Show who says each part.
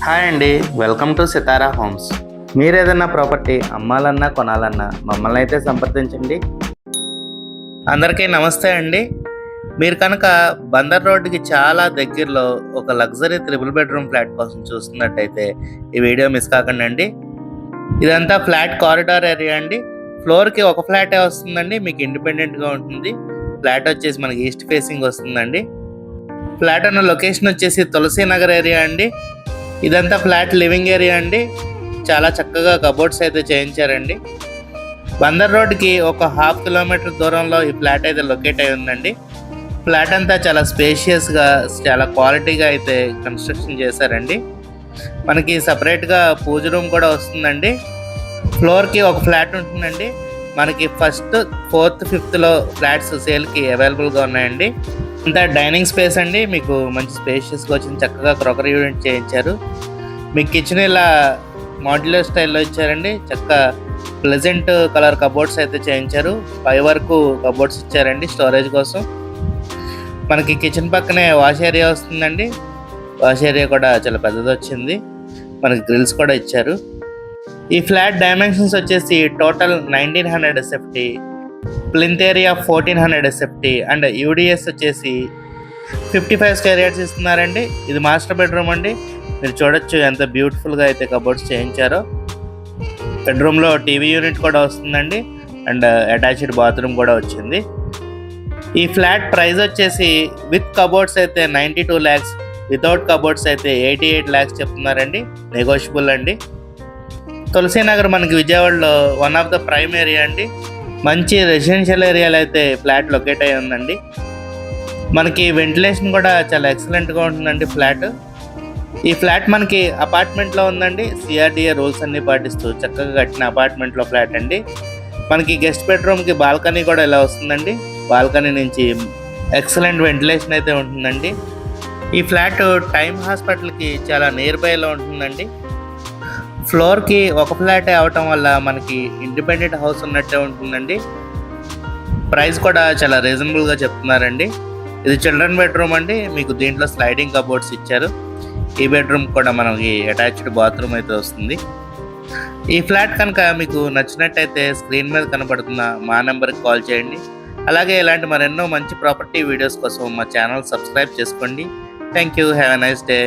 Speaker 1: Hi అండి, welcome to Sitara homes. మీరు ఏదైనా ప్రాపర్టీ అమ్మాలన్నా కొనాలన్నా మమ్మల్ని అయితే సంప్రదించండి. అందరికీ నమస్తే అండి. మీరు కనుక బందర్ రోడ్డుకి చాలా దగ్గరలో ఒక లగ్జరీ 3 బెడ్రూమ్ ఫ్లాట్ కోసం చూస్తున్నట్టయితే ఈ వీడియో మిస్ కాకండి అండి. ఇదంతా ఫ్లాట్ కారిడార్ ఏరియా అండి. ఫ్లోర్కి ఒక ఫ్లాటే వస్తుందండి, మీకు ఇండిపెండెంట్గా ఉంటుంది. ఫ్లాట్ వచ్చేసి మనకి ఈస్ట్ ఫేసింగ్ వస్తుందండి. ఫ్లాట్ అన్న లొకేషన్ వచ్చేసి తులసి నగర్ ఏరియా అండి. ఇదంతా ఫ్లాట్ లివింగ్ ఏరియా అండి. చాలా చక్కగా కబోర్డ్స్ అయితే చేయించారండి. బందర్ రోడ్కి ఒక 1/2 కిలోమీటర్ దూరంలో ఈ ఫ్లాట్ అయితే లొకేట్ అయి ఉందండి. ఫ్లాట్ అంతా చాలా స్పేషియస్గా, చాలా క్వాలిటీగా అయితే కన్స్ట్రక్షన్ చేశారండి. మనకి సపరేట్గా పూజ రూమ్ కూడా వస్తుందండి. ఫ్లోర్కి ఒక ఫ్లాట్ ఉంటుందండి. మనకి 1st, 4th, 5thలో ఫ్లాట్స్ సేల్కి అవైలబుల్గా ఉన్నాయండి. అంతా డైనింగ్ స్పేస్ అండి. మీకు మంచి స్పేషియస్గా వచ్చింది. చక్కగా క్రోకరీ యూనిట్ చేయించారు. మీకు కిచెన్ ఇలా మాడ్యులర్ స్టైల్లో ఇచ్చారండి. చక్కగా ప్లెజెంట్ కలర్ కబోర్డ్స్ అయితే చేయించారు. 5 వరకు కబోర్డ్స్ ఇచ్చారండి స్టోరేజ్ కోసం. మనకి కిచెన్ పక్కనే వాష్ ఏరియా వస్తుందండి. వాష్ ఏరియా కూడా చాలా పెద్దది వచ్చింది. మనకి గ్రిల్స్ కూడా ఇచ్చారు. ఈ ఫ్లాట్ డైమెన్షన్స్ వచ్చేసి total 1900 SFT, plinth area 1400 SFT and UDS వచ్చేసి 55 స్క్వేర్ యార్డ్స్ ఇస్తున్నారండి. ఇది మాస్టర్ బెడ్రూమ్ అండి. మీరు చూడొచ్చు ఎంత బ్యూటిఫుల్గా అయితే కబోర్డ్స్ చేయించారో. బెడ్రూమ్లో టీవీ యూనిట్ కూడా వస్తుందండి అండ్ అటాచ్డ్ బాత్రూమ్ కూడా వచ్చింది. ఈ ఫ్లాట్ ప్రైస్ వచ్చేసి విత్ కబోర్డ్స్ అయితే 92 lakhs, వితౌట్ కబోర్డ్స్ అయితే 88 lakhs చెప్తున్నారండి. నెగోషియబుల్ అండి. తులసి నగర్ మనకి విజయవాడలో one of the prime area అండి. మంచి రెసిడెన్షియల్ ఏరియాలో అయితే ఫ్లాట్ లొకేట్ అయి ఉందండి. మనకి వెంటిలేషన్ కూడా చాలా ఎక్సలెంట్గా ఉంటుందండి ఫ్లాట్. ఈ ఫ్లాట్ మనకి అపార్ట్మెంట్లో ఉందండి. సిఆర్డిఏ రూల్స్ అన్నీ పాటిస్తూ చక్కగా కట్టిన అపార్ట్మెంట్లో ఫ్లాట్ అండి. మనకి గెస్ట్ బెడ్రూమ్కి బాల్కనీ కూడా ఇలా వస్తుందండి. బాల్కనీ నుంచి ఎక్సలెంట్ వెంటిలేషన్ అయితే ఉంటుందండి. ఈ ఫ్లాట్ టైమ్ హాస్పిటల్కి చాలా నియర్ బైలో ఉంటుందండి. ఫ్లోర్కి ఒక ఫ్లాటే అవటం వల్ల మనకి ఇండిపెండెంట్ హౌస్ ఉన్నట్టే ఉంటుందండి. ప్రైస్ కూడా చాలా రీజనబుల్గా చెప్తున్నారండి. ఇది చిల్డ్రన్ బెడ్రూమ్ అండి. మీకు దీంట్లో స్లైడింగ్ కబోర్డ్స్ ఇచ్చారు. ఈ బెడ్రూమ్ కూడా మనకి అటాచ్డ్ బాత్రూమ్ అయితే వస్తుంది. ఈ ఫ్లాట్ కనుక మీకు నచ్చినట్టయితే స్క్రీన్ మీద కనబడుతున్న మా నెంబర్కి కాల్ చేయండి. అలాగే ఇలాంటి మరెన్నో మంచి ప్రాపర్టీ వీడియోస్ కోసం మా ఛానల్ సబ్స్క్రైబ్ చేసుకోండి. Thank you. Have a nice day.